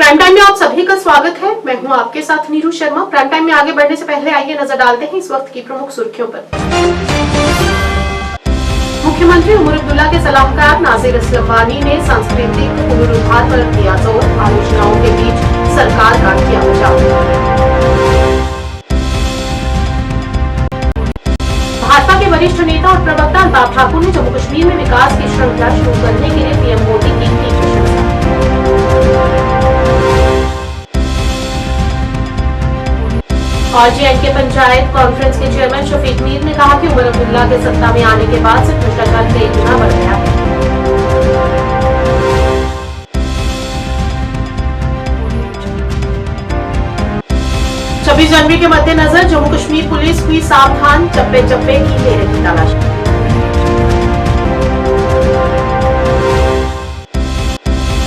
Prime time में आप सभी का स्वागत है। मैं हूं आपके साथ नीरू शर्मा। प्राइम टाइम में आगे बढ़ने से पहले आइए नजर डालते हैं इस वक्त की प्रमुख सुर्खियों पर। मुख्यमंत्री उमर अब्दुल्ला के सलाहकार नासिर असलम वानी ने सांस्कृतिक पुनरुद्धार पर दिया जोर। आलोचनाओं के बीच सरकार का किया बचाव। भाजपा के वरिष्ठ नेता और प्रवक्ता अल्ताफ ठाकुर ने जम्मू कश्मीर में विकास की श्रृंखला शुरू करने के लिए पीएम मोदी की प्रशंसा। और जे&के पंचायत कॉन्फ्रेंस के चेयरमैन शफीक मीर ने कहा कि उमर अब्दुल्ला के सत्ता में आने के बाद से भ्रष्टाचार कई गुना बढ़ गया है। 26 जनवरी के मद्देनजर जम्मू कश्मीर पुलिस हुई सावधान, चप्पे चप्पे की ले रही तलाशी।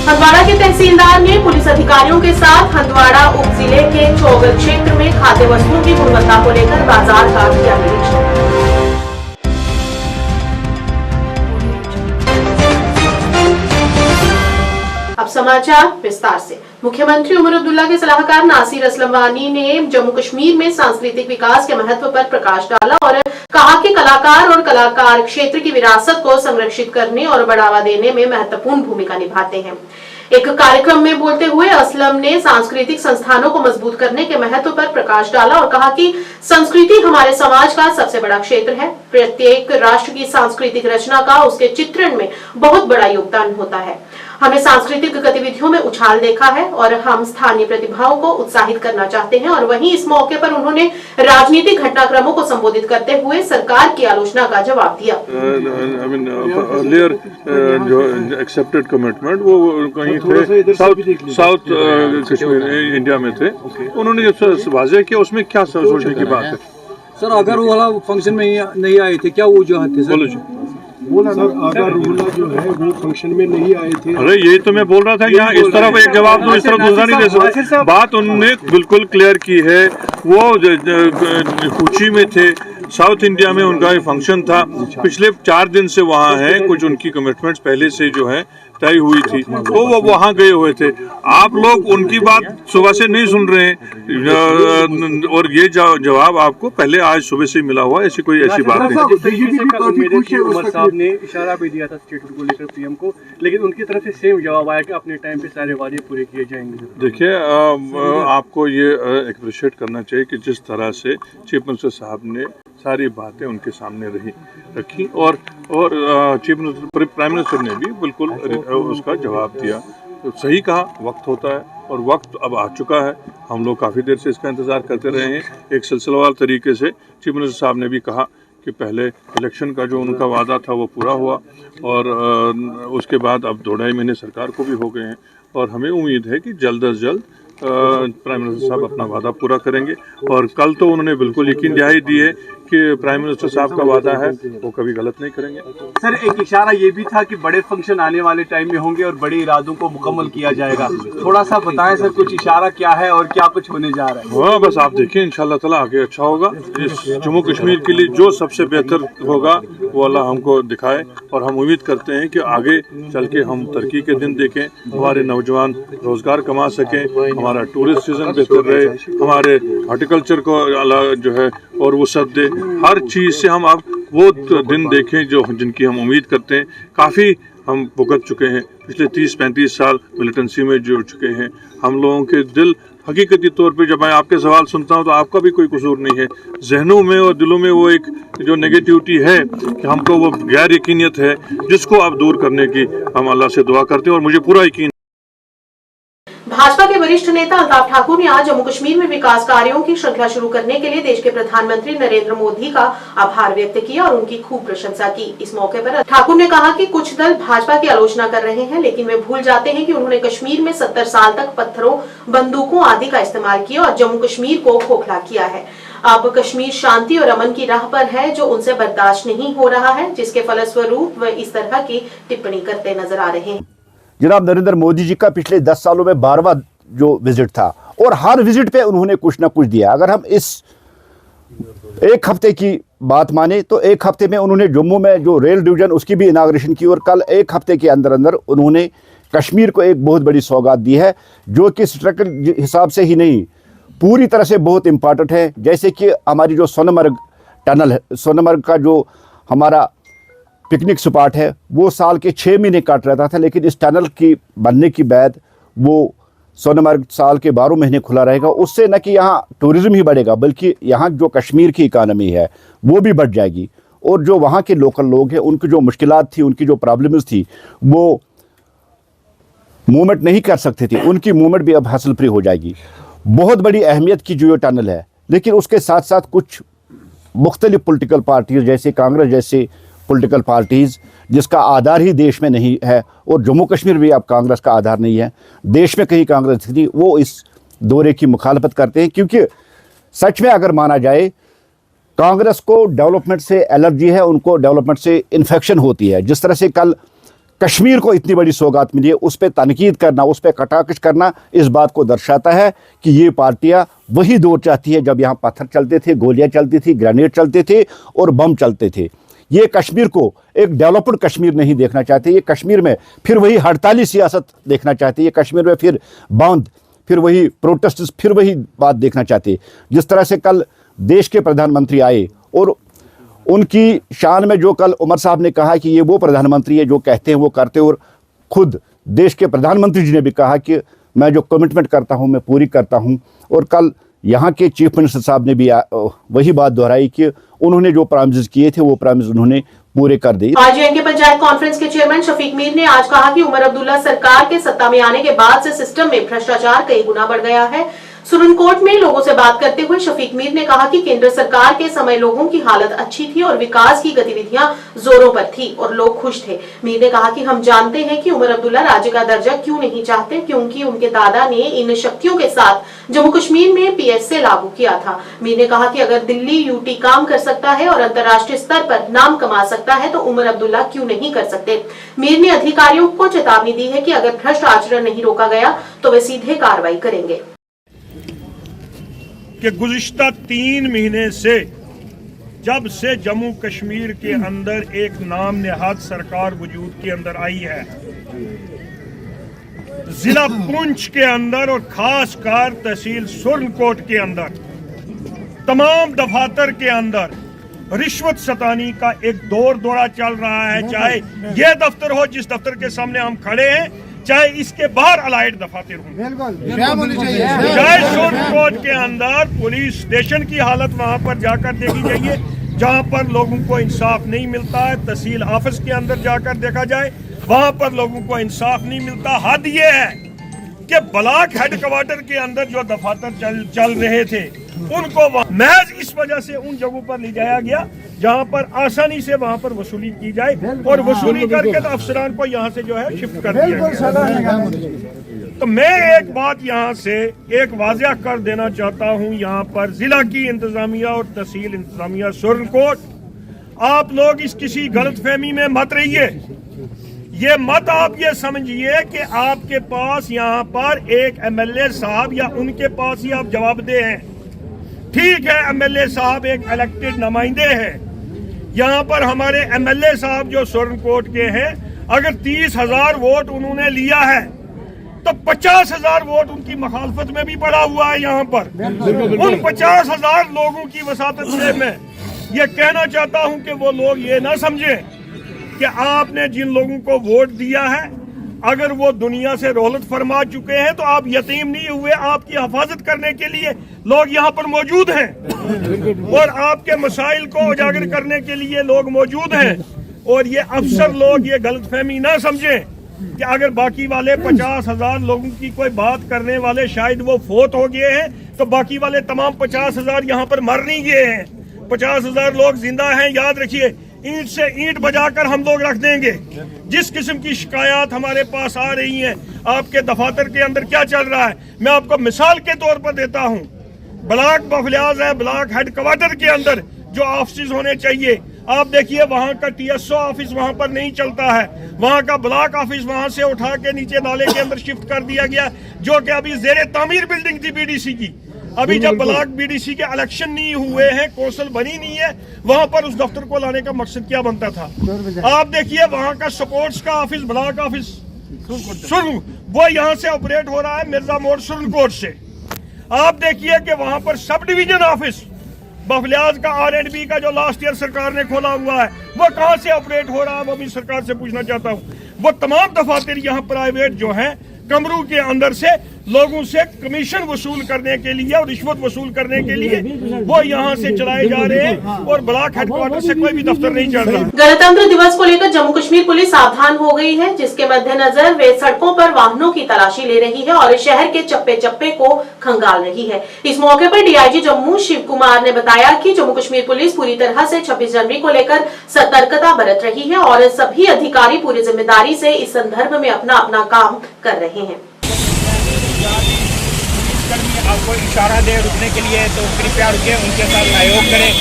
हंदवाड़ा के तहसीलदार ने पुलिस अधिकारियों के साथ हंदवाड़ा उप जिले के चौगल क्षेत्र में खाद्य वस्तुओं की गुणवत्ता को लेकर बाजार का किया निरीक्षण। अब समाचार विस्तार से। मुख्यमंत्री उमर अब्दुल्ला के सलाहकार नासिर असलम वानी ने जम्मू कश्मीर में सांस्कृतिक विकास के महत्व पर प्रकाश डाला और कहा कि कलाकार और कलाकार क्षेत्र की विरासत को संरक्षित करने और बढ़ावा देने में महत्वपूर्ण भूमिका निभाते हैं। एक कार्यक्रम में बोलते हुए असलम ने सांस्कृतिक संस्थानों को मजबूत करने के महत्व पर प्रकाश डाला और कहा कि संस्कृति हमारे समाज का सबसे बड़ा क्षेत्र है। प्रत्येक राष्ट्र की सांस्कृतिक रचना का उसके चित्रण में बहुत बड़ा योगदान होता है। हमने सांस्कृतिक गतिविधियों में उछाल देखा है और हम स्थानीय प्रतिभाओं को उत्साहित करना चाहते हैं। और वहीं इस मौके पर उन्होंने राजनीतिक घटनाक्रमों को संबोधित करते हुए सरकार की आलोचना का जवाब दिया। जो एक्सेप्टेड कमिटमेंट वो कहीं थे साउथ कश्मीर इंडिया में थे। उन्होंने वाजे किया, उसमें क्या सोचने की बात है सर? अगर वो वाला फंक्शन में नहीं आए थे, क्या वो जो थे सर? बोला सर, अगर रूला जो है वो फंक्शन में नहीं आए थे। अरे यही तो मैं बोल रहा था, यहाँ इस तरफ एक जवाब दो, इस तरफ दूसरा नहीं दे सकते। बात उन्होंने बिल्कुल क्लियर की है। वो कोची में थे, साउथ इंडिया में उनका फंक्शन था। पिछले 4 दिन से वहाँ हैं। कुछ उनकी कमिटमेंट्स पहले से जो है तय हुई थी, तो वो वहाँ गए हुए थे। आप लोग उनकी बात सुबह से नहीं सुन रहे हैं और ये जवाब आपको पहले आज सुबह से मिला हुआ। ऐसी कोई ऐसी बात नहीं। उमर साहब ने इशारा भी दिया था स्टेटमेंट को लेकर पीएम को, लेकिन उनकी तरफ से सेम जवाब आया कि अपने टाइम पे सारे वादे पूरे किए जाएंगे। देखिए, आपको ये अप्रिशिएट करना चाहिए कि जिस तरह से चीफ मिनिस्टर साहब ने सारी बातें उनके सामने रखी और चीफ मिनिस्टर प्राइम मिनिस्टर ने भी बिल्कुल उसका जवाब दिया। तो सही कहा, वक्त होता है और वक्त अब आ चुका है। हम लोग काफ़ी देर से इसका इंतज़ार करते रहे हैं। एक सिलसिलेवार तरीके से चीफ मिनिस्टर साहब ने भी कहा कि पहले इलेक्शन का जो उनका वादा था वो पूरा हुआ और उसके बाद अब 2-2.5 महीने सरकार को भी हो गए हैं और हमें उम्मीद है कि जल्द अज जल्द प्राइम मिनिस्टर साहब अपना वादा पूरा करेंगे। और कल तो उन्होंने बिल्कुल यकीन दिहाई दी है कि प्राइम मिनिस्टर साहब का वादा है वो कभी गलत नहीं करेंगे। सर, एक इशारा ये भी था कि बड़े फंक्शन आने वाले टाइम में होंगे और बड़े इरादों को मुकम्मल किया जाएगा। थोड़ा सा बताएं सर, कुछ इशारा क्या है और क्या कुछ होने जा रहा है? हाँ, बस आप देखिए, इंशाल्लाह ताला आगे अच्छा होगा। इस जम्मू कश्मीर के लिए जो सबसे बेहतर होगा वो अल्लाह हमको दिखाए और हम उम्मीद करते हैं कि आगे चल के हम तरक्की के दिन देखें, हमारे नौजवान रोजगार कमा सकें, हमारा टूरिस्ट सीजन बेहतर रहे, हमारे हॉर्टिकल्चर को अल्लाह जो है और वो सब दे। हर चीज़ से हम अब वो दिन देखें जो जिनकी हम उम्मीद करते हैं। काफ़ी हम भुगत चुके हैं, पिछले 30-35 साल मिलिटेंसी में जुड़ चुके हैं। हम लोगों के दिल हकीकती तौर पे जब मैं आपके सवाल सुनता हूं तो आपका भी कोई कसूर नहीं है। जहनों में और दिलों में वो एक जो नेगेटिविटी है कि हमको वो गैर यकीनियत है, जिसको आप दूर करने की हम अल्लाह से दुआ करते हैं और मुझे पूरा यकीन। भाजपा के वरिष्ठ नेता अल्ताफ ठाकुर ने आज जम्मू कश्मीर में विकास कार्यों की श्रृंखला शुरू करने के लिए देश के प्रधानमंत्री नरेंद्र मोदी का आभार व्यक्त किया और उनकी खूब प्रशंसा की। इस मौके पर ठाकुर ने कहा कि कुछ दल भाजपा की आलोचना कर रहे हैं, लेकिन वे भूल जाते हैं कि उन्होंने कश्मीर में 70 साल तक पत्थरों, बंदूकों आदि का इस्तेमाल किया और जम्मू कश्मीर को खोखला किया है। अब कश्मीर शांति और अमन की राह पर है, जो उनसे बर्दाश्त नहीं हो रहा है, जिसके फलस्वरूप वे इस तरह की टिप्पणी करते नजर आ रहे हैं। जनाब नरेंद्र मोदी जी का पिछले 10 सालों में 12वां जो विजिट था और हर विजिट पे उन्होंने कुछ ना कुछ दिया। अगर हम इस एक हफ्ते की बात माने तो एक हफ्ते में उन्होंने जम्मू में जो रेल डिवीजन उसकी भी इनाग्रेशन की और कल एक हफ्ते के अंदर अंदर उन्होंने कश्मीर को एक बहुत बड़ी सौगात दी है, जो कि स्ट्रक्चर हिसाब से ही नहीं पूरी तरह से बहुत इम्पॉर्टेंट है। जैसे कि हमारी जो सोनमर्ग टनल है, सोनमर्ग का जो हमारा पिकनिक स्पॉट है, वो साल के 6 महीने काट रहता था, लेकिन इस टनल की बनने के बाद वो सोनमर्ग साल के 12 महीने खुला रहेगा। उससे न कि यहाँ टूरिज़्म ही बढ़ेगा, बल्कि यहाँ जो कश्मीर की इकानमी है वो भी बढ़ जाएगी, और जो वहाँ के लोकल लोग हैं उनकी जो मुश्किलात थी, उनकी जो प्रॉब्लम्स थी, वो मूवमेंट नहीं कर सकते थे, उनकी मूवमेंट भी अब हासिल फ्री हो जाएगी। बहुत बड़ी अहमियत की जो ये टनल है, लेकिन उसके साथ साथ कुछ मुख्तलिफ पॉलिटिकल पार्टीज जैसे कांग्रेस जैसे पॉलिटिकल पार्टीज़, जिसका आधार ही देश में नहीं है, और जम्मू कश्मीर भी अब कांग्रेस का आधार नहीं है, देश में कहीं कांग्रेस थी, वो इस दौरे की मुखालफत करते हैं। क्योंकि सच में अगर माना जाए, कांग्रेस को डेवलपमेंट से एलर्जी है, उनको डेवलपमेंट से इन्फेक्शन होती है। जिस तरह से कल कश्मीर को इतनी बड़ी सौगात मिली है, उस पर तनकीद करना, उस पर कटाकश करना इस बात को दर्शाता है कि ये पार्टियां वही दौर चाहती है जब यहाँ पत्थर चलते थे, गोलियां चलती थी, ग्रेनेड चलते थे और बम चलते थे। ये कश्मीर को एक डेवलप्ड कश्मीर नहीं देखना चाहते, ये कश्मीर में फिर वही हड़ताली सियासत देखना चाहते, ये कश्मीर में फिर बंद, फिर वही प्रोटेस्ट, फिर वही बात देखना चाहते। जिस तरह से कल देश के प्रधानमंत्री आए और उनकी शान में जो कल उमर साहब ने कहा कि ये वो प्रधानमंत्री है जो कहते हैं वो करते, और खुद देश के प्रधानमंत्री जी ने भी कहा कि मैं जो कमिटमेंट करता हूं मैं पूरी करता हूं। और कल यहाँ के चीफ मिनिस्टर साहब ने भी वही बात दोहराई कि उन्होंने जो प्रॉमिस किए थे वो प्रॉमिस उन्होंने पूरे कर दिए। आज एनके पंचायत कॉन्फ्रेंस के चेयरमैन शफीक मीर ने आज कहा कि उमर अब्दुल्ला सरकार के सत्ता में आने के बाद से सिस्टम में भ्रष्टाचार कई गुना बढ़ गया है। सुरनकोट में लोगों से बात करते हुए शफीक मीर ने कहा कि केंद्र सरकार के समय लोगों की हालत अच्छी थी और विकास की गतिविधियां जोरों पर थी और लोग खुश थे। मीर ने कहा कि हम जानते हैं कि उमर अब्दुल्ला राज्य का दर्जा क्यों नहीं चाहते, क्योंकि उनके दादा ने इन शक्तियों के साथ जम्मू कश्मीर में PSA लागू किया था। मीर ने कहा कि अगर दिल्ली यूटी काम कर सकता है और अंतर्राष्ट्रीय स्तर पर नाम कमा सकता है तो उमर अब्दुल्ला क्यों नहीं कर सकते। मीर ने अधिकारियों को चेतावनी दी है कि अगर भ्रष्ट आचरण नहीं रोका गया तो वे सीधे कार्रवाई करेंगे। कि गुज़िश्ता 3 महीने से जब से जम्मू कश्मीर के अंदर एक नाम नेहाद सरकार वजूद के अंदर आई है, जिला पुंछ के अंदर और खासकर तहसील सुरनकोट के अंदर तमाम दफातर के अंदर रिश्वत सतानी का एक दौरा चल रहा है। चाहे यह दफ्तर हो जिस दफ्तर के सामने हम खड़े हैं, चाहे इसके बाहर अलाइड दफातर हों, चाहे सुरनकोट के अंदर पुलिस स्टेशन की हालत वहां पर जाकर देखी जाइए जहां पर लोगों को इंसाफ नहीं मिलता है। तहसील ऑफिस के अंदर जाकर देखा जाए, वहां पर लोगों को इंसाफ नहीं मिलता। हद ये है कि ब्लॉक हेडक्वार्टर के अंदर जो दफातर चल रहे थे उनको महज इस वजह से उन जगहों पर ले जाया गया जहां पर आसानी से वहां पर वसूली की जाए, और वसूली करके तो अफसरान को यहां से जो है शिफ्ट कर दिया गया। तो मैं एक बात यहां से एक वाज़िया कर देना चाहता हूं, यहां पर जिला की इंतजामिया और तहसील इंतजामिया सुरनकोट, आप लोग इस किसी गलतफहमी में मत रहिए। ये मत आप ये समझिए कि आपके पास यहाँ पर एक MLA साहब या उनके पास ही आप जवाबदेह हैं। ठीक है, MLA साहब एक इलेक्टेड नुमाइंदे हैं। यहाँ पर हमारे MLA साहब जो सुरनकोट के हैं, अगर 30,000 वोट उन्होंने लिया है तो 50,000 वोट उनकी मुखालफत में भी पड़ा हुआ है। यहाँ पर उन 50,000 लोगों की वसातत से मैं ये कहना चाहता हूँ कि वो लोग ये ना समझें कि आपने जिन लोगों को वोट दिया है अगर वो दुनिया से रोहलत फरमा चुके हैं तो आप यतीम नहीं हुए। आपकी हिफाजत करने के लिए लोग यहाँ पर मौजूद हैं और आपके मसाइल को उजागर करने के लिए लोग मौजूद हैं। और ये अफसर लोग ये गलतफहमी ना समझें कि अगर बाकी वाले 50,000 लोगों की कोई बात करने वाले शायद वो फोत हो गए हैं तो बाकी वाले तमाम 50,000 यहाँ पर मर नहीं गए हैं। 50,000 लोग जिंदा हैं। याद रखिए, ईंट से ईंट बजाकर हम लोग रख देंगे। जिस किस्म की शिकायत हमारे पास आ रही हैं, आपके दफातर के अंदर क्या चल रहा है, मैं आपको मिसाल के तौर पर देता हूं। ब्लॉक बफलियाज है, ब्लॉक हेडक्वार्टर के अंदर जो ऑफिस होने चाहिए, आप देखिए वहां का TSO ऑफिस वहां पर नहीं चलता है। वहां का ब्लॉक ऑफिस वहां से उठा के नीचे नाले के अंदर शिफ्ट कर दिया गया, जो कि अभी जेर तामीर बिल्डिंग थी BDC की। अभी जब ब्लॉक BDC के इलेक्शन नहीं हुए हैं, कौंसिल बनी नहीं है, वहां पर उस दफ्तर को लाने का मकसद क्या बनता था। आप देखिए वहां का स्पोर्ट्स का ऑफिस, ब्लॉक ऑफिस सुरन, वो यहाँ से ऑपरेट हो रहा है मिर्जा मोड़ सुरनकोट से। आप देखिए कि वहां पर सब डिवीजन ऑफिस बफलियाज का R&B का जो लास्ट ईयर सरकार ने खोला हुआ है, वो कहां से ऑपरेट हो रहा है, वो भी सरकार से पूछना चाहता हूं। वो तमाम दफातर यहाँ प्राइवेट जो हैं कमरू के अंदर से लोगों से कमीशन वसूल करने के लिए और रिश्वत वसूल करने के लिए वो यहाँ से चलाए जा रहे हैं और ब्लॉक हेडक्वार्टर से कोई भी दफ्तर नहीं चल रहा। गणतंत्र दिवस को लेकर जम्मू कश्मीर पुलिस सावधान हो गई है, जिसके मद्देनजर वे सड़कों पर वाहनों की तलाशी ले रही है और शहर के चप्पे चप्पे को खंगाल रही है। इस मौके पर DIG जम्मू शिव कुमार ने बताया कि जम्मू कश्मीर पुलिस पूरी तरह से 26 जनवरी को लेकर सतर्कता बरत रही है और सभी अधिकारी पूरी जिम्मेदारी से इस संदर्भ में अपना अपना काम कर रहे हैं। आपको इशारा दे रुकने के लिए तो कृपया रुके, उनके साथ सहयोग करें।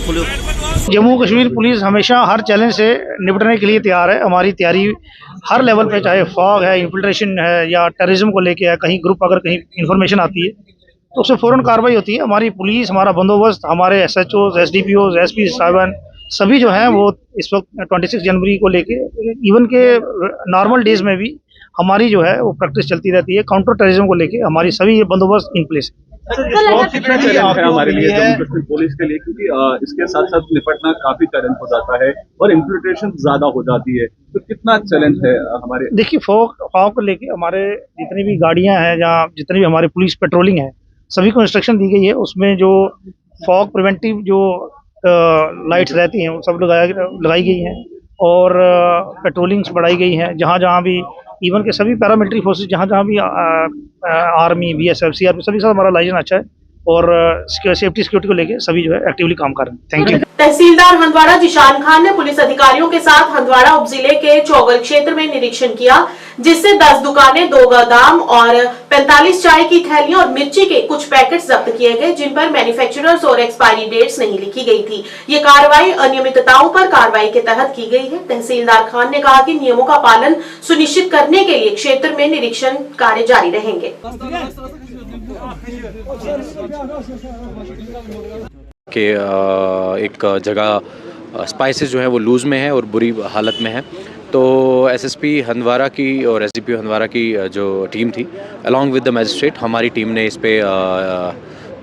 खोलो। जम्मू कश्मीर पुलिस हमेशा हर चैलेंज से निपटने के लिए तैयार है। हमारी तैयारी हर लेवल पे, चाहे फॉग है, इन्फिल्ट्रेशन है या टेररिज्म को लेके है, कहीं ग्रुप अगर कहीं इन्फॉर्मेशन आती है तो उससे फ़ौरन कार्रवाई होती है। हमारी पुलिस, हमारा बंदोबस्त, हमारे SHOs, SDPOs, SP साहिबान सभी जो हैं वो इस वक्त 26 जनवरी को लेके इवन के नॉर्मल डेज में भी हमारी जो है वो प्रैक्टिस चलती रहती है। काउंटर टेररिज्म को लेके हमारी सभी ये बंदोबस्त इन प्लेस है। कितना चैलेंज है हमारे लिए जम्मू कश्मीर पुलिस के लिए, क्योंकि इसके साथ साथ निपटना काफी चैलेंज हो जाता है और इन्फिल्ट्रेशन ज्यादा हो जाती है, तो कितना चैलेंज है हमारे? देखिए, फॉग को लेके हमारे जितनी भी गाड़ियां हैं या जितनी भी हमारी पुलिस पेट्रोलिंग है, सभी को इंस्ट्रक्शन दी गई है। उसमें जो फॉग प्रिवेंटिव जो लाइट्स रहती हैं वो सब लगाई गई हैं और पेट्रोलिंग्स बढ़ाई गई हैं। जहाँ भी इवन के सभी पैरामिलिट्री फोर्सेस जहाँ भी आर्मी, BSF, CRP सभी साथ हमारा लाइजेंस अच्छा है और सेफ्टी सिक्योरिटी को लेके सभी जो है एक्टिवली काम कर रहे हैं। Thank you. तहसीलदार हंदवाड़ा जिशान खान ने पुलिस अधिकारियों के साथ हंदवाड़ा उपजिले के चौगल क्षेत्र में निरीक्षण किया, जिससे 10 दुकानें, 2 गोदाम और 45 चाय की थैलियां और मिर्ची के कुछ पैकेट्स जब्त किए गए, जिन पर मैन्युफैक्चरर्स और एक्सपायरी डेट्स नहीं लिखी गई थी। ये कार्रवाई अनियमितताओं पर कार्रवाई के तहत की गई है। तहसीलदार खान ने कहा कि नियमों का पालन सुनिश्चित करने के लिए क्षेत्र में निरीक्षण कार्य जारी रहेंगे। कि एक जगह स्पाइसेस जो है वो लूज़ में है और बुरी हालत में है, तो SSP हंदवाड़ा की और SDPO हंदवाड़ा की जो टीम थी अलॉन्ग विद द मजिस्ट्रेट, हमारी टीम ने इस पे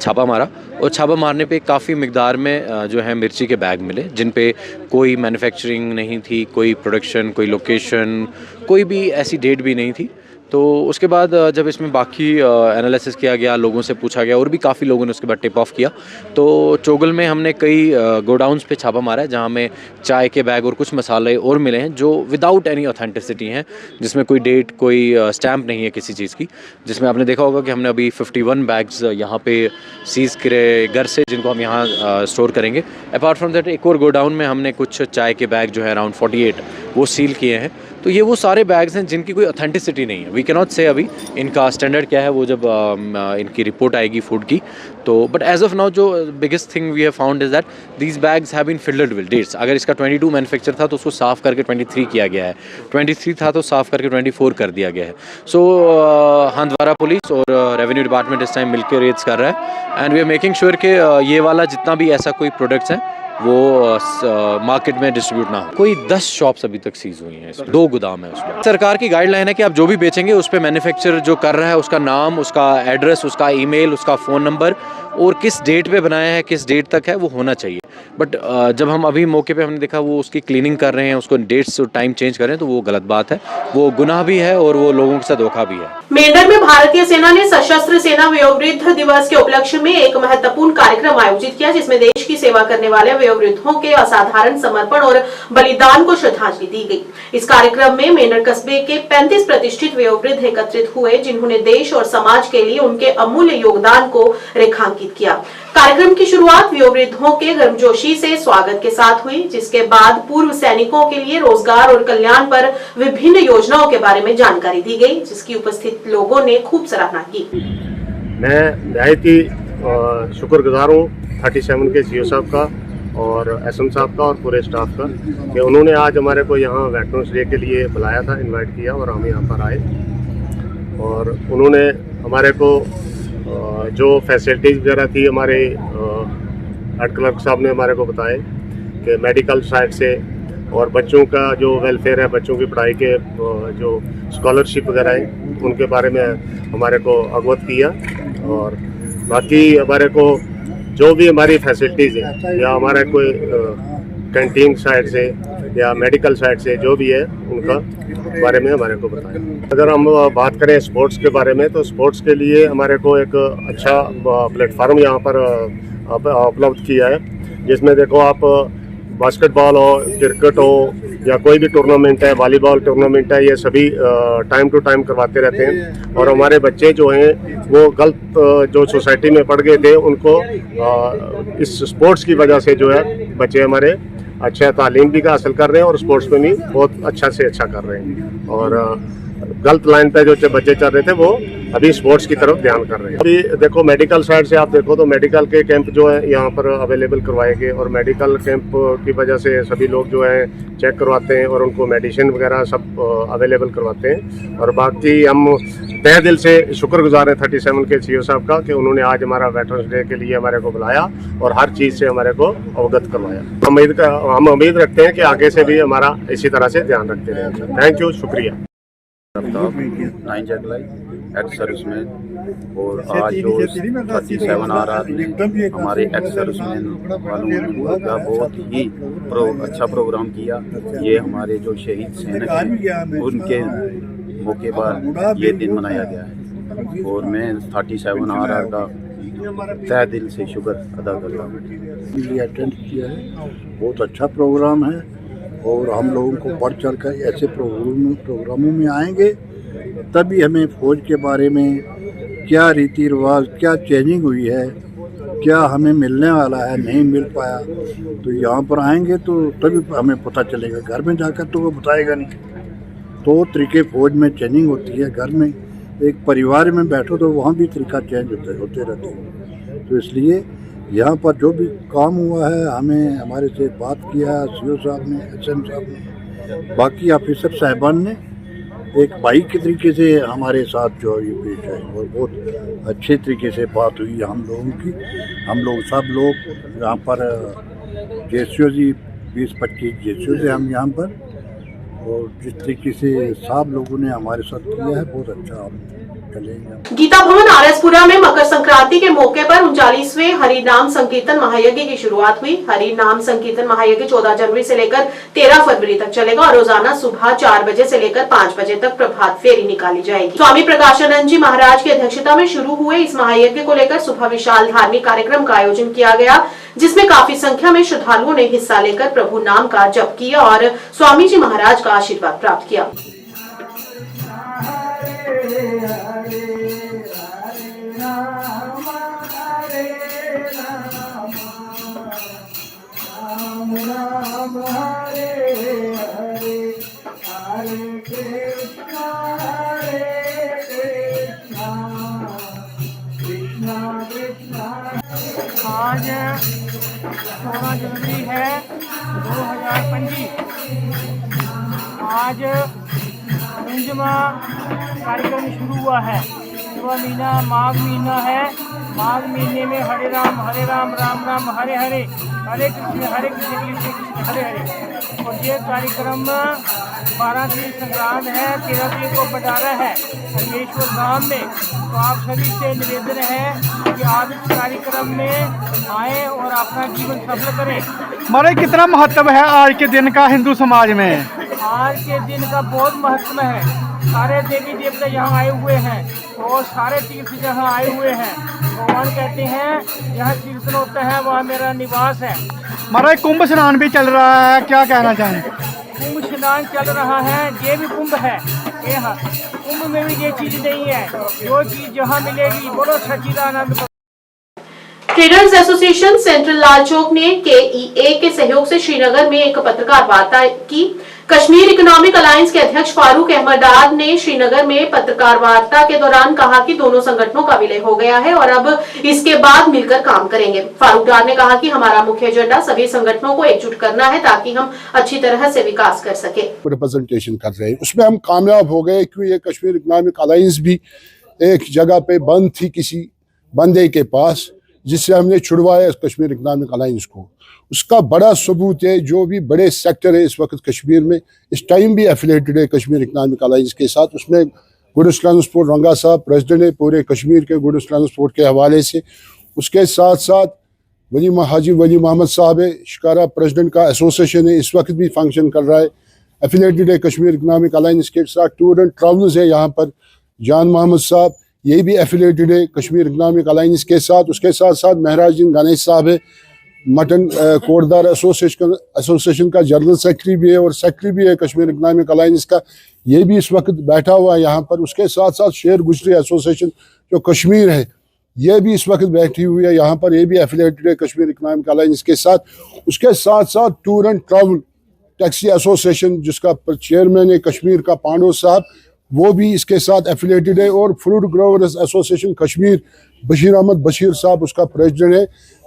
छापा मारा और छापा मारने पे काफ़ी मिकदार में जो है मिर्ची के बैग मिले, जिन पे कोई मैन्युफैक्चरिंग नहीं थी, कोई प्रोडक्शन, कोई लोकेशन, कोई भी ऐसी डेट भी नहीं थी। तो उसके बाद जब इसमें बाकी एनालिसिस किया गया, लोगों से पूछा गया और भी काफ़ी लोगों ने उसके बाद टिप ऑफ किया, तो चोगल में हमने कई गोडाउन्स पे छापा मारा है, जहाँ में चाय के बैग और कुछ मसाले और मिले हैं जो विदाउट एनी ऑथेंटिसिटी हैं, जिसमें कोई डेट, कोई स्टैम्प नहीं है किसी चीज़ की। जिसमें आपने देखा होगा कि हमने अभी 51 बैग्स यहाँ पे सीज़ करे घर से, जिनको हम यहाँ स्टोर करेंगे। अपार्ट फ्रॉम दैट एक और गोडाउन में हमने कुछ चाय के बैग जो है अराउंड 48 वो सील किए हैं। तो ये वो सारे बैग्स हैं जिनकी कोई ऑथेंटिसिटी नहीं है। वी कैन नॉट से अभी इनका स्टैंडर्ड क्या है, वो जब इनकी रिपोर्ट आएगी फूड की तो। बट एज ऑफ नाउ जो biggest thing we have found is that these bags have been filled with dates. अगर इसका 22 मैन्युफैक्चर था तो उसको साफ़ करके 23 किया गया है, 23 था तो साफ़ करके 24 कर दिया गया है। सो हंदवाड़ा पुलिस और रेवेन्यू डिपार्टमेंट इस टाइम मिलकर रेड्स कर रहा है and we are making sure कि ये वाला जितना भी ऐसा कोई प्रोडक्ट्स हैं वो मार्केट में डिस्ट्रीब्यूट ना हो। कोई 10 शॉप्स अभी तक सीज हुई हैं, 2 गोदाम है उसमें। सरकार की गाइडलाइन है कि आप जो भी बेचेंगे उस पे मैन्युफैक्चर जो कर रहा है उसका नाम, उसका एड्रेस, उसका ईमेल, उसका फ़ोन नंबर और किस डेट पे बनाया है, किस डेट तक है, वो होना चाहिए। बट जब हम अभी मौके पे हमने देखा वो उसकी क्लीनिंग कर रहे हैं, उसको डेट्स और टाइम चेंज कर रहे हैं, तो वो गलत बात है, वो गुनाह भी है और वो लोगों के साथ धोखा भी है। मेंढर में भारतीय सेना ने सशस्त्र सेना वयोवृद्ध दिवस के उपलक्ष्य में एक महत्वपूर्ण कार्यक्रम आयोजित किया, जिसमें देश की सेवा करने वाले वयोवृद्धों के असाधारण समर्पण और बलिदान को श्रद्धांजलि दी गई। इस कार्यक्रम में मेंढर कस्बे के 35 प्रतिष्ठित वयोवृद्ध एकत्रित हुए, जिन्होंने देश और समाज के लिए उनके अमूल्य योगदान को रेखांकित किया। कार्यक्रम की शुरुआत वयोवृद्धों के गर्मजोशी से स्वागत के साथ हुई, जिसके बाद पूर्व सैनिकों के लिए रोजगार और कल्याण पर विभिन्न योजनाओं के बारे में जानकारी दी गई, जिसकी उपस्थित लोगों ने खूब सराहना की। मैं बहुत ही शुक्रगुजार हूँ 37 के सीओ साहब का और SM साहब का और पूरे स्टाफ का कि उन्होंने आज हमारे को यहाँ वेटरन्स डे के लिए बुलाया था, इनवाइट किया और हम यहाँ पर आए और उन्होंने हमारे को जो फैसिलिटीज़ वगैरह थी हमारे हेड क्लर्क साहब ने हमारे को बताए कि मेडिकल साइड से और बच्चों का जो वेलफेयर है, बच्चों की पढ़ाई के जो स्कॉलरशिप वगैरह है उनके बारे में हमारे को अवगत किया। और बाकी हमारे को जो भी हमारी फैसिलिटीज़ है या हमारा कोई कैंटीन साइड से या मेडिकल साइड से जो भी है उनका बारे में हमारे को बताया। अगर हम बात करें स्पोर्ट्स के बारे में तो स्पोर्ट्स के लिए हमारे को एक अच्छा प्लेटफार्म यहाँ पर उपलब्ध किया है, जिसमें देखो आप बास्केटबॉल हो, क्रिकेट हो या कोई भी टूर्नामेंट है, वॉलीबॉल टूर्नामेंट है, ये सभी टाइम टू टाइम करवाते रहते हैं। और हमारे बच्चे जो हैं वो गलत जो सोसाइटी में पड़ गए थे उनको इस स्पोर्ट्स की वजह से जो है बच्चे हमारे अच्छा तालीम भी हासिल कर रहे हैं और स्पोर्ट्स में भी बहुत अच्छा से अच्छा कर रहे हैं। और गलत लाइन पे जो बच्चे चल रहे थे वो अभी स्पोर्ट्स की तरफ ध्यान कर रहे हैं। अभी देखो मेडिकल साइड से आप देखो तो मेडिकल के कैंप जो है यहाँ पर अवेलेबल करवाए गए और मेडिकल कैंप की वजह से सभी लोग जो है चेक करवाते हैं और उनको मेडिसिन वगैरह सब अवेलेबल करवाते हैं। और बाकी हम तहे दिल से शुक्रगुजार हैं 37 के सीईओ साहब का कि उन्होंने आज हमारा वेटरन्स डे के लिए हमारे को बुलाया और हर चीज़ से हमारे को अवगत करवाया। हम उम्मीद रखते हैं कि आगे से भी हमारा इसी तरह से ध्यान रखते रहें। थैंक यू, शुक्रिया। 9 जुलाई एक्स सर्विसमैन और आज जो 37 RR ने हमारे एक्स सर्विसमैन वालों का बहुत ही अच्छा प्रोग्राम किया। ये हमारे जो शहीद सैनिक हैं उनके मौके पर ये दिन मनाया गया है और मैं 37 RR का तहे दिल से शुक्र अदा करता हूँ। अटेंड किया है, बहुत अच्छा प्रोग्राम है और हम लोगों को बढ़ चढ़ कर ऐसे प्रोग्रामों में आएंगे तभी हमें फ़ौज के बारे में क्या रीति रिवाज, क्या चेंजिंग हुई है, क्या हमें मिलने वाला है, नहीं मिल पाया, तो यहाँ पर आएंगे तो तभी हमें पता चलेगा। घर में जाकर तो वो बताएगा नहीं। तो तरीके फ़ौज में चेंजिंग होती है, घर में एक परिवार में बैठो तो वहाँ भी तरीका चेंज होते रहते हैं। तो इसलिए यहाँ पर जो भी काम हुआ है हमें हमारे से बात किया सीईओ साहब ने, एसएम साहब ने, बाकी ऑफिसर साहिबान ने एक भाई के तरीके से हमारे साथ जो ये पेश आए और बहुत अच्छे तरीके से बात हुई हम लोगों की। हम लोग सब लोग यहाँ पर जेसीओ जी 20-25 जेसीओ से हम यहाँ पर, और जिस तरीके से सब लोगों ने हमारे साथ किया है बहुत अच्छा हम चलेंगे। गीता भवन आरएसपुरा में मकर संक्रांति के मौके पर 39वें हरिनाम संकीर्तन महायज्ञ की शुरुआत हुई। हरिनाम संकीर्तन महायज्ञ 14 जनवरी से लेकर 13 फरवरी तक चलेगा और रोजाना सुबह 4 बजे से लेकर 5 बजे तक प्रभात फेरी निकाली जाएगी। स्वामी प्रकाशानंद जी महाराज की अध्यक्षता में शुरू हुए इस महायज्ञ को लेकर सुबह विशाल धार्मिक कार्यक्रम का आयोजन किया गया, जिसमें काफी संख्या में श्रद्धालुओं ने हिस्सा लेकर प्रभु नाम का जप किया और स्वामी जी महाराज का आशीर्वाद प्राप्त किया। आज 16 जनवरी है 2025। आज पंचमा कार्यक्रम शुरू हुआ है। सुबह महीना माघ महीना है। माघ महीने में हरे राम राम राम हरे हरे, हरे कृष्ण कृष्ण हरे हरे। और ये कार्यक्रम 12 तारीख संक्रांत है, 13 तारीख को बटारा है हरिमेश्वर धाम में। तो आप सभी से निवेदन है कि आप इस कार्यक्रम में आए और अपना जीवन सफल करें। हमारे कितना महत्व है आज के दिन का हिंदू समाज में? आज के दिन का बहुत महत्व है। सारे देवी देवता यहाँ आए हुए हैं और सारे तीर्थ जहाँ आए हुए हैं। भगवान कहते हैं यहाँ कीर्तन होता है, वहाँ मेरा निवास है। हमारा कुंभ स्नान भी चल रहा है, क्या कहना चाहें? कुंभ स्नान चल रहा है, ये भी कुंभ है। यहाँ कुंभ में भी ये चीज नहीं है, जो चीज जहाँ मिलेगी बोलो सच्चिदानंद। Traders association central Lal Chowk ने KEA के सहयोग से श्रीनगर में एक पत्रकार वार्ता की। कश्मीर इकोनॉमिक अलायंस के अध्यक्ष फारूक अहमद डार ने श्रीनगर में पत्रकार वार्ता के दौरान कहा कि दोनों संगठनों का विलय हो गया है और अब इसके बाद मिलकर काम करेंगे। फारूक डार ने कहा कि हमारा मुख्य एजेंडा सभी संगठनों को एकजुट करना है ताकि हम अच्छी तरह से विकास कर सके। रिप्रेजेंटेशन कर रहे हैं, उसमें हम कामयाब हो गए क्योंकि ये कश्मीर इकोनॉमिक अलायंस भी एक जगह पे बंद थी किसी बंदे के पास, जिससे हमने छुड़वाया कश्मीर इकनॉमिक अलायंस को। उसका बड़ा सबूत है, जो भी बड़े सेक्टर है इस वक्त कश्मीर में, इस टाइम भी एफिलेटेड है कश्मीर इकनॉमिक अलायंस के साथ। उसमें गुड्स ट्रांसपोर्ट रंगा साहब प्रेसिडेंट है पूरे कश्मीर के गुड्स ट्रांसपोर्ट के हवाले से। उसके साथ साथ हाजी वली मोहम्मद साहब है, शिकारा प्रेसिडेंट का एसोसिएशन है, इस वक्त भी फंक्शन कर रहा है, एफिलेटेड है कश्मीर इकनॉमिक अलायंस के साथ। टूर एंड ट्रैवल्स है यहाँ पर, जान मोहम्मद साहब, ये भी एफिलेटेड है कश्मीर इकनॉमिक अलायंस के साथ। उसके साथ साथ महराजुद्दीन गणेश साहब है, मटन कोटदार एसोसिएशन का जनरल सेक्रेटरी भी है और सेक्रेटरी भी है कश्मीर इकनॉमिक अलायंस का, ये भी इस वक्त बैठा हुआ है यहाँ पर। उसके साथ साथ शेर गुजरी एसोसिएशन जो कश्मीर है, ये भी इस वक्त बैठी हुई है यहाँ पर, ये भी एफिलेटेड है कश्मीर इकनॉमिक अलायंस के साथ। उसके साथ साथ tour and travel taxi association जिसका चेयरमैन है कश्मीर का पांडो साहब, वो भी इसके साथ एफिलेटेड है। और fruit growers association Kashmir Bashir Ahmad Bashir Sahab उसका प्रेसिडेंट है।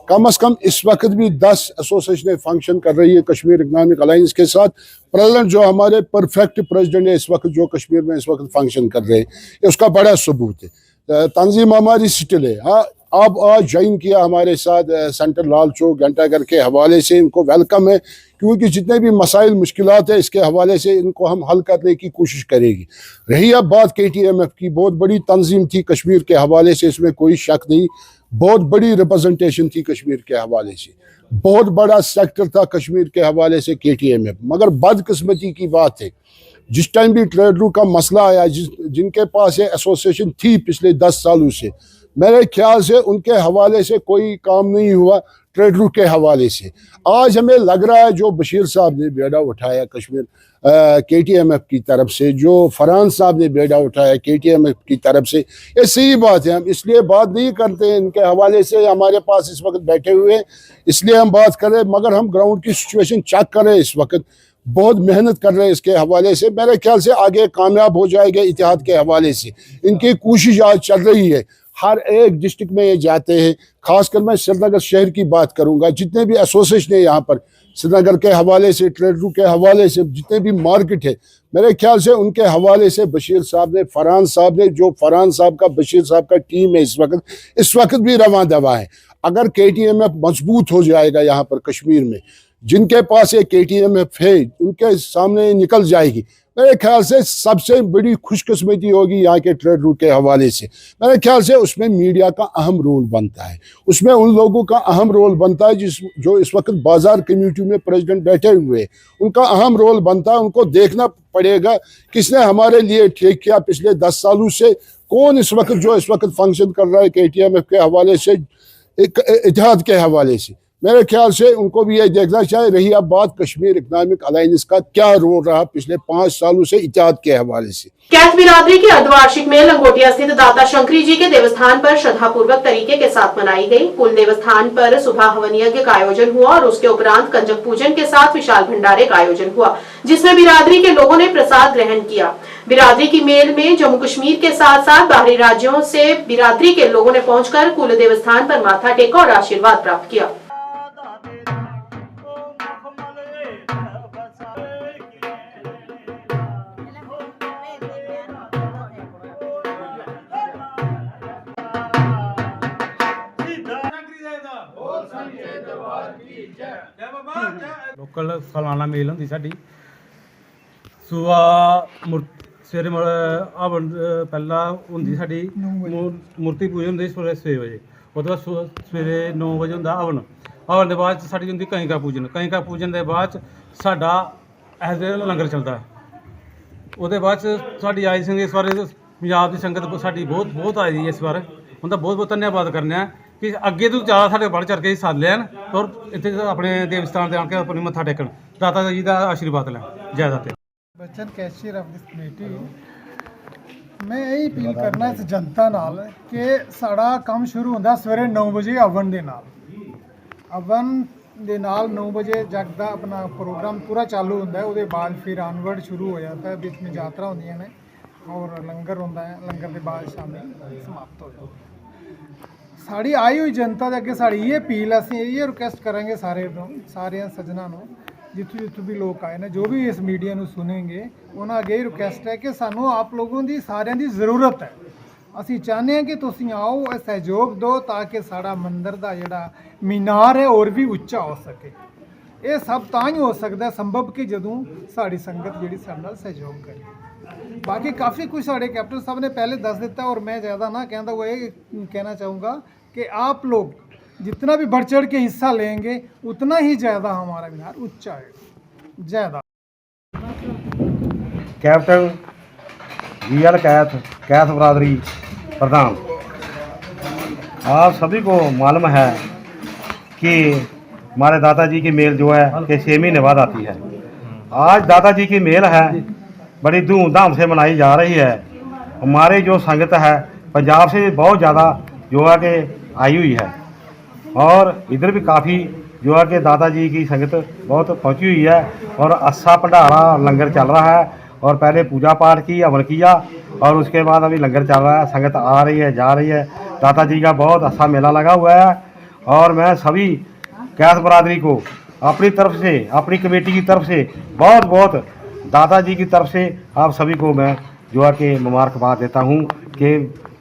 कम अज़ कम इस वक्त भी 10 एसोसिएशनें फंक्शन कर रही है कश्मीर इकनॉमिक अलायंस के साथ। प्रेजेंट जो हमारे परफेक्ट प्रेसिडेंट है इस वक्त जो कश्मीर में इस वक्त फंक्शन कर रहे हैं, ये उसका बड़ा सबूत है। तंजीम हमारी स्टिल है। हाँ, अब आज ज्वाइन किया हमारे साथ सेंटर लाल चौक घंटाघर के हवाले से, इनको वेलकम है, क्योंकि जितने भी मसाइल मुश्किलात है इसके हवाले से इनको हम हल करने की कोशिश करेगी। रही अब बात KTMF की, बहुत बड़ी तंजीम थी कश्मीर के हवाले से, इसमें कोई शक नहीं, बहुत बड़ी रिप्रेजेंटेशन थी कश्मीर के हवाले से, बहुत बड़ा सेक्टर था कश्मीर के हवाले से KTMF। मगर बदकिस्मती की बात है, जिस टाइम भी ट्रेड रूट का मसला आया, जिनके पास ये एसोसिएशन थी पिछले 10 सालों से, मेरे ख्याल से उनके हवाले से कोई काम नहीं हुआ ट्रेड रूट के हवाले से। आज हमें लग रहा है जो बशीर साहब ने बेड़ा उठाया कश्मीर KTMF की तरफ से, जो फरहान साहब ने बेड़ा उठाया KTMF की तरफ से, ये सही बात है। हम इसलिए बात नहीं करते हैं इनके हवाले से, हमारे पास इस वक्त बैठे हुए हैं इसलिए हम बात कर रहे हैं, मगर हम ग्राउंड की सिचुएशन चेक कर रहे हैं इस वक्त, बहुत मेहनत कर रहे हैं इसके हवाले से। मेरे ख्याल से आगे कामयाब हो जाएगा इतिहाद के हवाले से, इनकी कोशिश आज चल रही है। हर एक डिस्ट्रिक्ट में ये जाते हैं, खासकर मैं श्रीनगर शहर की बात करूंगा, जितने भी एसोसिएशन है यहाँ पर श्रीनगर के हवाले से, ट्रेड रूट के हवाले से, जितने भी मार्केट है, मेरे ख्याल से उनके हवाले से बशीर साहब ने, फरहान साहब ने, जो फरहान साहब का बशीर साहब का टीम है इस वक्त भी रवां दवा है। अगर KTMF मजबूत हो जाएगा यहाँ पर कश्मीर में, जिनके पास ये KTMF है उनके सामने निकल जाएगी, मेरे ख्याल से सबसे बड़ी खुशकिस्मती होगी यहाँ के ट्रेड रूट के हवाले से। मेरे ख्याल से उसमें मीडिया का अहम रोल बनता है, उसमें उन लोगों का अहम रोल बनता है जो इस वक्त बाजार कम्युनिटी में प्रेसिडेंट बैठे हुए हैं, उनका अहम रोल बनता है। उनको देखना पड़ेगा किसने हमारे लिए ठीक किया पिछले 10 सालों से, कौन इस वक्त फंक्शन कर रहा है KTMF के हवाले से, इत्तेहाद के हवाले से। मेरे ख्याल से उनको भी ये देखना चाहिए। रही अब बात कश्मीर इकनॉमिक अलायंस का क्या रोल रहा पिछले 5 सालों से इत्तेहाद के हवाले से। कैथ बिरादरी की अर्धवार्षिक में लंगोटिया स्थित दाता शंकरी जी के देवस्थान पर श्रद्धापूर्वक तरीके के साथ मनाई गई। कुल देवस्थान पर सुबह हवन यज्ञ का आयोजन हुआ और उसके उपरांत कंजक पूजन के साथ विशाल भंडारे का आयोजन हुआ, जिसमें बिरादरी के लोगों ने प्रसाद ग्रहण किया। बिरादरी की मेल में जम्मू कश्मीर के साथ साथ बाहरी राज्यों से बिरादरी के लोगों ने पहुंचकर कुल देवस्थान पर माथा टेका और आशीर्वाद प्राप्त किया। लोकल सालाना मेल होंगी साड़ी सुबह सवेरे हवन पहला होंगी साड़ी मूर्ति पूजा होंगी 6 बजे, उसके बाद सवेरे 9 बजे होंगे हवन। हवन के बाद साड़ी होंगी कंजका पूजन के बाद साडा ऐसे लंगर चलता है। उसके बाद साड़ी आई संगत इस बार पंजाब की संगत साड़ी बहुत आई है इस बार, उनका बहुत धन्यवाद करने कि अगे तो ज़्यादा साढ़े बढ़ चढ़ के हिस्सा लैन और इतने अपने देवस्थान आके अपनी मत्था टेकन, दाता जी का आशीर्वाद लैन। जय दाता। Bachchan cashier of this committee, मैं यही अपील करना इस जनता नाल कि साड़ा काम शुरू होंदा सवेरे 9 बजे हवन दे नाल। हवन दे नाल 9 बजे जग दा अपना प्रोग्राम पूरा चालू होंदा है। उसके बाद फिर ऑनवर्ड शुरू हो जाता है, बीच में यात्रा होंदियां ने और लंगर होंदा है। लंगर के बाद शामी समाप्त हो जाता है। साड़ी आई हुई जनता के अगे साड़ी ये अपील, असीं ये रिक्वेस्ट करेंगे सारे सज्जना जितों भी लोग आए ने, जो भी इस मीडिया को सुनेंगे, उन्होंने अगे रिक्वेस्ट है कि सानू आप लोगों की सारिਆਂ की जरूरत है। ਅਸੀਂ ਚਾਹੁੰਦੇ ਹਾਂ ਕਿ ਤੁਸੀਂ ਆਓ, ਇਹ ਸਹਿਯੋਗ ਦਿਓ ਤਾਂ ਕਿ ਸਾਡਾ ਮੰਦਿਰ ਦਾ ਜਿਹੜਾ ਮੀਨਾਰ ਹੈ ਹੋਰ ਵੀ ਉੱਚਾ ਹੋ ਸਕੇ। ਇਹ ਸਭ ਤਾਂ ਹੀ ਹੋ ਸਕਦਾ ਸੰਭਵ ਕਿ ਜਦੋਂ ਸਾਡੀ ਸੰਗਤ ਜਿਹੜੀ ਸਾਡੇ ਨਾਲ ਸਹਿਯੋਗ ਕਰੇ। बाकी काफ़ी कुछ साढ़े कैप्टन साहब ने पहले दस देता है और मैं ज़्यादा ना कहता वो ये कहना चाहूँगा कि आप लोग जितना भी बढ़ चढ़ के हिस्सा लेंगे उतना ही ज़्यादा हमारा मीनार उच्चा है। ज़्यादा कैप्टन VL कैथ बरादरी प्रधान, आप सभी को मालूम है कि हमारे दादाजी की मेल जो है कि 6 महीने बाद आती है। आज दादाजी की मेल है बड़ी धूमधाम से मनाई जा रही है। हमारे जो संगत है पंजाब से बहुत ज़्यादा जो है कि आई हुई है और इधर भी काफ़ी जो है कि दादाजी की संगत बहुत पहुंची हुई है और अच्छा भंडारा लंगर चल रहा है और पहले पूजा पाठ की, हवन किया और उसके बाद अभी लंगर चल रहा है। संगत आ रही है, जा रही है। दादाजी का बहुत अच्छा मेला लगा हुआ है और मैं सभी कैथ बरादरी को अपनी तरफ से, अपनी कमेटी की तरफ से बहुत बहुत दादाजी की तरफ से आप सभी को मैं जो है कि मुबारकबाद देता हूँ कि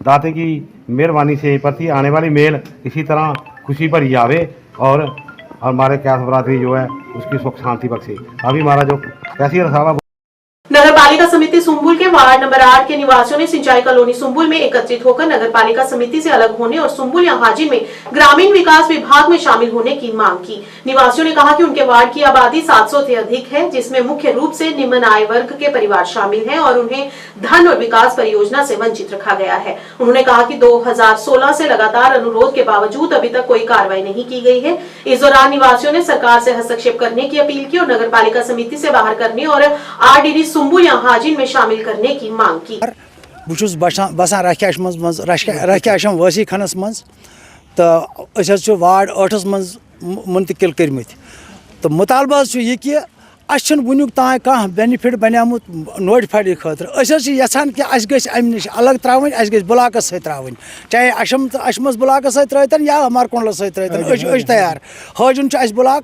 दाते की मेहरबानी से प्रति आने वाली मेल इसी तरह खुशी भरी आवे और हमारे कैथ बरादरी जो है उसकी सुख शांति बख्शे। अभी हमारा जो कैसियर साहब नगर पालिका समिति सुम्बुल के वार्ड नंबर 8 के निवासियों ने सिंचाई कॉलोनी सुम्बुल में एकत्रित होकर नगर पालिका समिति से अलग होने और सुम्बुल या हाजिन में ग्रामीण विकास विभाग में शामिल होने की मांग की। निवासियों ने कहा कि उनके वार्ड की आबादी 700 से अधिक है, जिसमें मुख्य रूप से निम्न आय वर्ग के परिवार शामिल हैं और उन्हें धन और विकास परियोजना से वंचित रखा गया है। उन्होंने कहा कि 2016 से लगातार अनुरोध के बावजूद अभी तक कोई कार्रवाई नहीं की गई है। इस दौरान निवासियों ने सरकार से हस्तक्षेप करने की अपील की और नगर पालिका समिति से बाहर करने और RDD सुम्बुल या हाजिन में शामिल करने की मांग की। बहुत बसान रख्याशम वसी खनस मज तो वार्ड 8 मज मुंतकिल कर्मित तो मुतालबा यह कि वुनुक तान कह बेनिफिट बनियामुत नोटिफाइड खतर यहान कि अम नश अलग त्रावन ब्लाकस सत त्रावन, चाहे अशमस ब्लाकस सत त्रतन या मारकोंडल सत त्रतन तैयार। हाजिन ब्लाक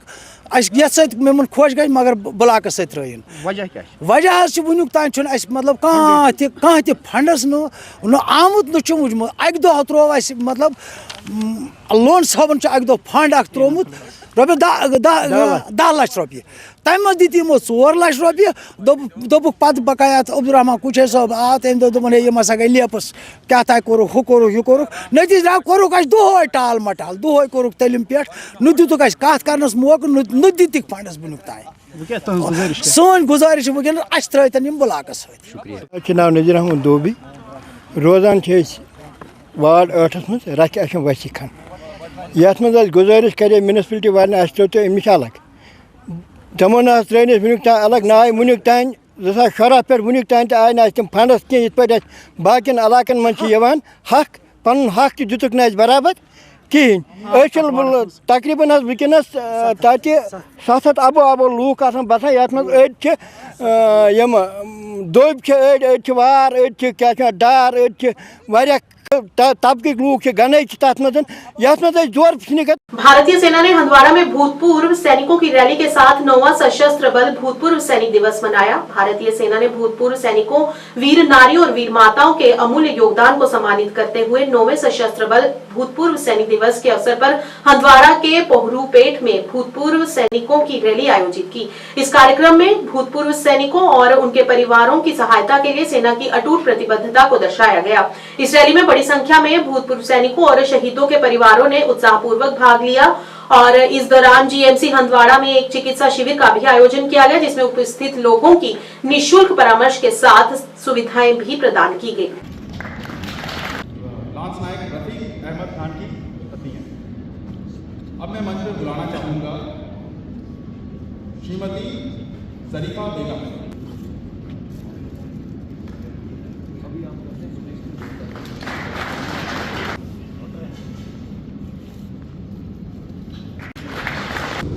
ये मेमन खुश गई मगर ब्लाकस सत त्रन। वजह वुनुक तान मतलब कह फंडस न आमुत न वुचमुत। अक दह त्रो मतलब लोन साहबन अक दह फंड त्रोमुत रॉपे 10 लाख रुपये तम मज दी 4 लाख रुपये दोपुक पत बकाया अब्दुलरहमान कुछ साहब आ तम दोपन ये मसा गई लेपस क्या तय कोरुक हु कोरुक यह कोरुक नतीजा कोरुक दोहे टाल मटाल दोहे कोरुक तलिम पे न दितुक कत करनस मौक न दितिक फंडस बुनुक तान। सोन गुजारिश वुन त्रतन ब्लाकस सत। नाव नजीर अहमद दोबी रोजान वार्ड 8 मज रख वसी खन यथ मज गुजारिश करे म्यूनसिपलिटी वाले तो अमिश अलग तमो त्रनिस वुनुक तान अलग ना वुनुक तान 2017 पे वुनुक तान आय ना तम फंडस कह पे बाकिन इलाकन मन हक पन हक दितुक ना बराबर कहें। तकरीबन वनस तत 700 अबो लूक बसान ये मम दोब अड़ वार अड़ क्या डार अड़ तबक लूक गने तथ मज जोर फिनिक। भारतीय सेना ने हंदवाड़ा में भूतपूर्व सैनिकों की रैली के साथ 9वां सशस्त्र बल भूतपूर्व सैनिक दिवस मनाया। भारतीय सेना ने भूतपूर्व सैनिकों, वीर नारियों और वीर माताओं के अमूल्य योगदान को सम्मानित करते हुए 9वें सशस्त्र बल भूतपूर्व सैनिक दिवस के अवसर पर हंदवाड़ा के पोहरूपेट में भूतपूर्व सैनिकों की रैली आयोजित की। इस कार्यक्रम में भूतपूर्व सैनिकों और उनके परिवारों की सहायता के लिए सेना की अटूट प्रतिबद्धता को दर्शाया गया। इस रैली में बड़ी संख्या में भूतपूर्व सैनिकों और शहीदों के परिवारों ने उत्साहपूर्वक भाग लिया और इस दौरान GMC हंदवाड़ा में एक चिकित्सा शिविर का भी आयोजन किया गया, जिसमें उपस्थित लोगों की निःशुल्क परामर्श के साथ सुविधाएं भी प्रदान की गई। लांस नायक रफीक अहमद खान की पत्नी है। अब मैं मंच पर बुलाना चाहूंगा श्रीमती शरीफा बेगम।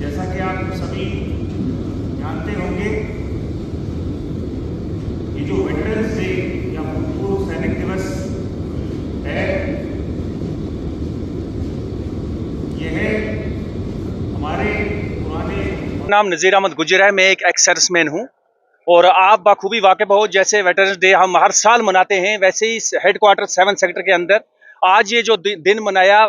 जैसा कि आप सभी जानते होंगे ये जो वेटरन्स डे या भूतपूर्व सैनिक दिवस है, ये है हमारे पुराने। नाम नज़ीर अहमद गुजर है। मैं एक एक्स सर्विसमैन हूँ और आप बखूबी वाकिफ हो, जैसे वेटरन्स डे हम हर साल मनाते हैं, वैसे ही हेडक्वार्टर 7 सेक्टर के अंदर आज ये जो दिन मनाया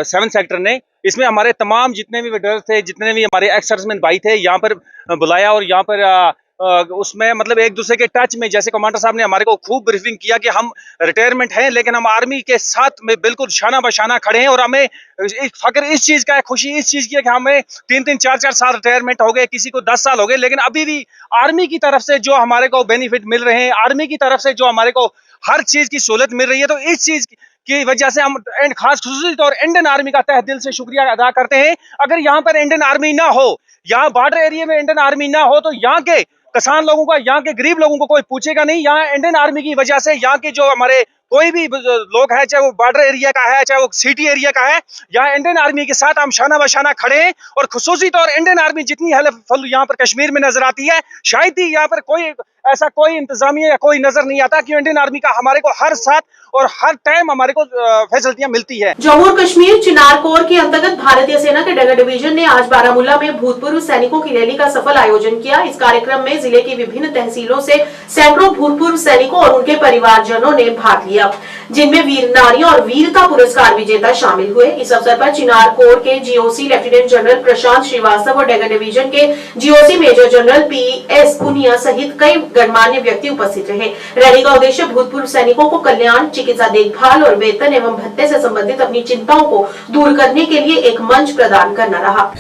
7 सेक्टर ने, इसमें हमारे तमाम जितने भी वेटरन्स थे, जितने भी हमारे एक्स सर्विसमैन भाई थे, यहाँ पर बुलाया और यहाँ पर उसमें मतलब एक दूसरे के टच में, जैसे कमांडर साहब ने हमारे को खूब ब्रीफिंग किया कि हम रिटायरमेंट हैं लेकिन हम आर्मी के साथ में बिल्कुल शाना बशाना खड़े हैं, और हमें एक फख्र इस चीज़ का है, खुशी इस चीज़ की है कि हमें 3-3, 4-4 साल रिटायरमेंट हो गए, किसी को 10 साल हो गए, लेकिन अभी भी आर्मी की तरफ से जो हमारे को बेनिफिट मिल रहे हैं, आर्मी की तरफ से जो हमारे को हर चीज़ की सहूलत मिल रही है, तो इस चीज़ की वजह से हम खास खुसूसी तौर इंडियन आर्मी का तहे दिल से शुक्रिया अदा करते हैं। अगर यहाँ पर इंडियन आर्मी ना हो, यहाँ बॉर्डर एरिया में इंडियन आर्मी ना हो, तो यहाँ के किसान लोगों का, यहाँ के गरीब लोगों को कोई पूछेगा नहीं। यहाँ इंडियन आर्मी की वजह से यहाँ के जो हमारे कोई भी लोग हैं, चाहे वो बॉर्डर एरिया का है, चाहे वो सिटी एरिया का है, यहाँ इंडियन आर्मी के साथ हम शाना बशाना खड़े हैं। और खुसूसी तौर इंडियन आर्मी जितनी हेल्पफुल यहाँ पर कश्मीर में नजर आती है, शायद ही यहाँ पर कोई ऐसा कोई इंतजामिया या कोई नजर नहीं आता कि इंडियन आर्मी का हमारे को हर साथ और हर टाइम हमारे को फैसिलिटियां मिलती है। जम्मू और कश्मीर चिनार कोर के अंतर्गत भारतीय सेना के डगर डिवीजन ने आज बारामूला में भूतपूर्व सैनिकों की रैली का सफल आयोजन किया। इस कार्यक्रम में जिले की विभिन्न तहसीलों से सैकड़ों भूतपूर्व सैनिकों और उनके परिवारजनों ने भाग लिया, जिनमें वीर नारियों और वीरता पुरस्कार विजेता शामिल हुए। इस अवसर पर चिनार कोर के GOC lieutenant general Prashant Srivastava और डगर डिवीजन के GOC major general PS Punia सहित कई गणमान्य व्यक्ति उपस्थित रहे। रैली का उद्देश्य भूतपूर्व सैनिकों को कल्याण, चिकित्सा देखभाल और वेतन एवं भत्ते से संबंधित अपनी चिंताओं को दूर करने के लिए एक मंच प्रदान करना रहा।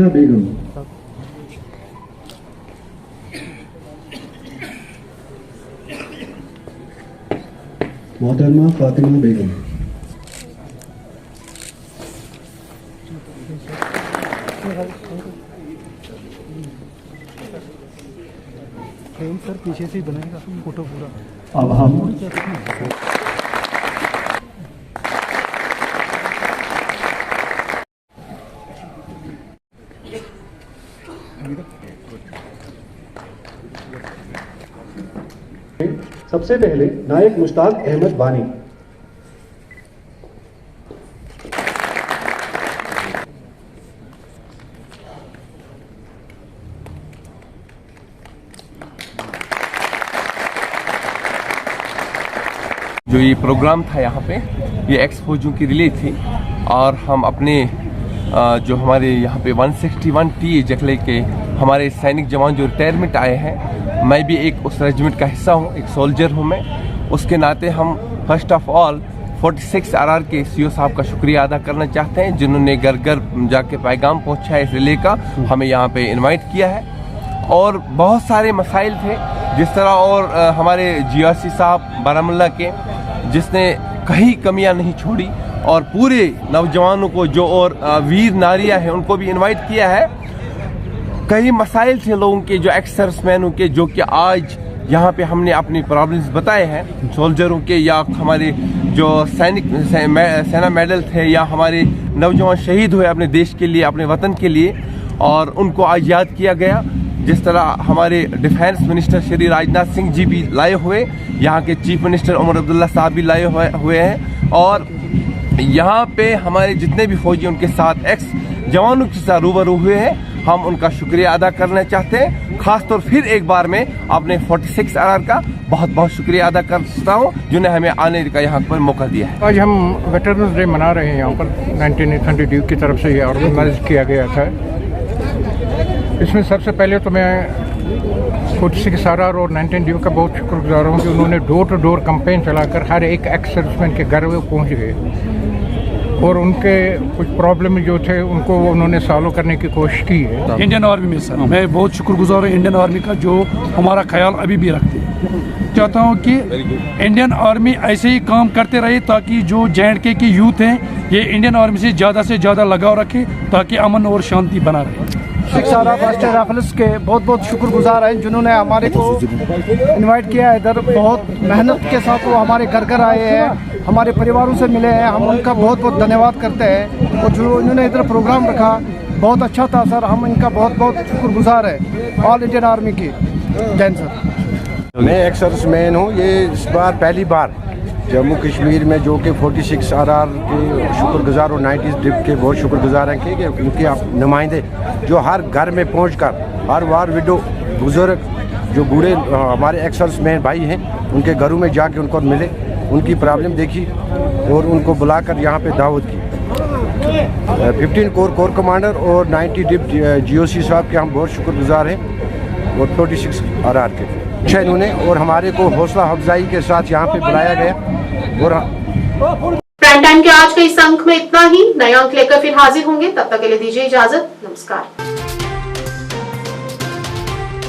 बेगम, मोहतरमा फातिमा बेगम, सर पीछे से ही बनेगा फोटो पूरा। अब हम सबसे पहले नायक मुश्ताक अहमद बानी। जो ये प्रोग्राम था यहाँ पे, ये एक्स फौजियों की रिलीज थी, और हम अपने जो हमारे यहाँ पे 161T जखले के हमारे सैनिक जवान जो रिटायरमेंट आए हैं, मैं भी एक उस रेजिमेंट का हिस्सा हूँ, एक सोल्जर हूँ मैं। उसके नाते हम फर्स्ट ऑफ ऑल 46 RR के CO साहब का शुक्रिया अदा करना चाहते हैं, जिन्होंने घर घर जाके पैगाम पहुँचा है इस रिले का, हमें यहाँ पे इनवाइट किया है। और बहुत सारे मसाइल थे जिस तरह, और हमारे GRC साहब बारामूला के, जिसने कहीं कमियां नहीं छोड़ी, और पूरे नौजवानों को जो और वीर नारियां हैं उनको भी इनवाइट किया है। कई मसाइल थे लोगों के, जो एक्स सर्विसमैनों के, जो कि आज यहाँ पे हमने अपनी प्रॉब्लम्स बताए हैं, सोल्जरों के या हमारे जो सेना मेडल थे, या हमारे नौजवान शहीद हुए अपने देश के लिए, अपने वतन के लिए, और उनको आज याद किया गया। जिस तरह हमारे डिफेंस मिनिस्टर श्री राजनाथ सिंह जी भी लाए हुए, यहाँ के चीफ मिनिस्टर उमर अब्दुल्ला साहब भी लाए हुए हैं, और यहाँ पे हमारे जितने भी फौजी उनके साथ एक्स जवानों के साथ रूबरू हुए हैं, हम उनका शुक्रिया अदा करना चाहते हैं। खासतौर फिर एक बार मैं अपने 46 RR का बहुत बहुत शुक्रिया अदा करता हूँ, जिन्हें हमें आने का यहाँ पर मौका दिया है। आज हम वेटरन्स डे मना रहे हैं यहाँ पर, 1932 की तरफ से ये ऑर्गेनाइज किया गया था। इसमें सबसे पहले तो मैं 46 RR और 19 ड्यू का बहुत शुक्रगुजार हूँ कि उन्होंने डोर टू डोर कैंपेन चलाकर हर एक एक्स सर्विसमैन के घर में पहुँच गए, और उनके कुछ प्रॉब्लम जो थे उनको उन्होंने सॉल्व करने की कोशिश की है। इंडियन आर्मी में सर मैं बहुत शुक्रगुजार हूँ इंडियन आर्मी का, जो हमारा ख्याल अभी भी रखते हैं। चाहता हूँ कि इंडियन आर्मी ऐसे ही काम करते रहे, ताकि जो J&K के यूथ हैं ये इंडियन आर्मी से ज़्यादा लगाव रखें, ताकि अमन और शांति बना रहे। 46 आर राष्ट्रीय राइफल्स के बहुत बहुत शुक्रगुजार हैं जिन्होंने हमारे को इनवाइट किया इधर। बहुत मेहनत के साथ वो हमारे घर घर आए हैं, हमारे परिवारों से मिले हैं। हम उनका बहुत बहुत धन्यवाद करते हैं। और जो इन्होंने इधर प्रोग्राम रखा बहुत अच्छा था सर, हम इनका बहुत बहुत शुक्रगुजार है ऑल इंडियन आर्मी की। जय हिंद सर। मैं एक सर्विसमैन हूँ। ये इस बार पहली बार जम्मू कश्मीर में जो कि 46 RR के शुक्रगुजार और 90 डिप के बहुत शुक्रगुजार हैं कि उनके नुमाइंदे जो हर घर में पहुंचकर हर वार विडो बुजुर्ग जो बूढ़े हमारे एक्स सर्विसमैन भाई हैं उनके घरों में जाके उनको मिले, उनकी प्रॉब्लम देखी और उनको बुलाकर यहाँ पे दावत की। 15 कोर कमांडर और 90 डिप GOC साहब के हम बहुत शुक्रगुजार हैं और 46 RR के इन्होंने और हमारे को हौसला अफजाई के साथ यहाँ पे बुलाया गया। और प्राइम टाइम के आज के इस अंक में इतना ही। नए अंक लेकर फिर हाजिर होंगे, तब तक के लिए दीजिए इजाजत। नमस्कार।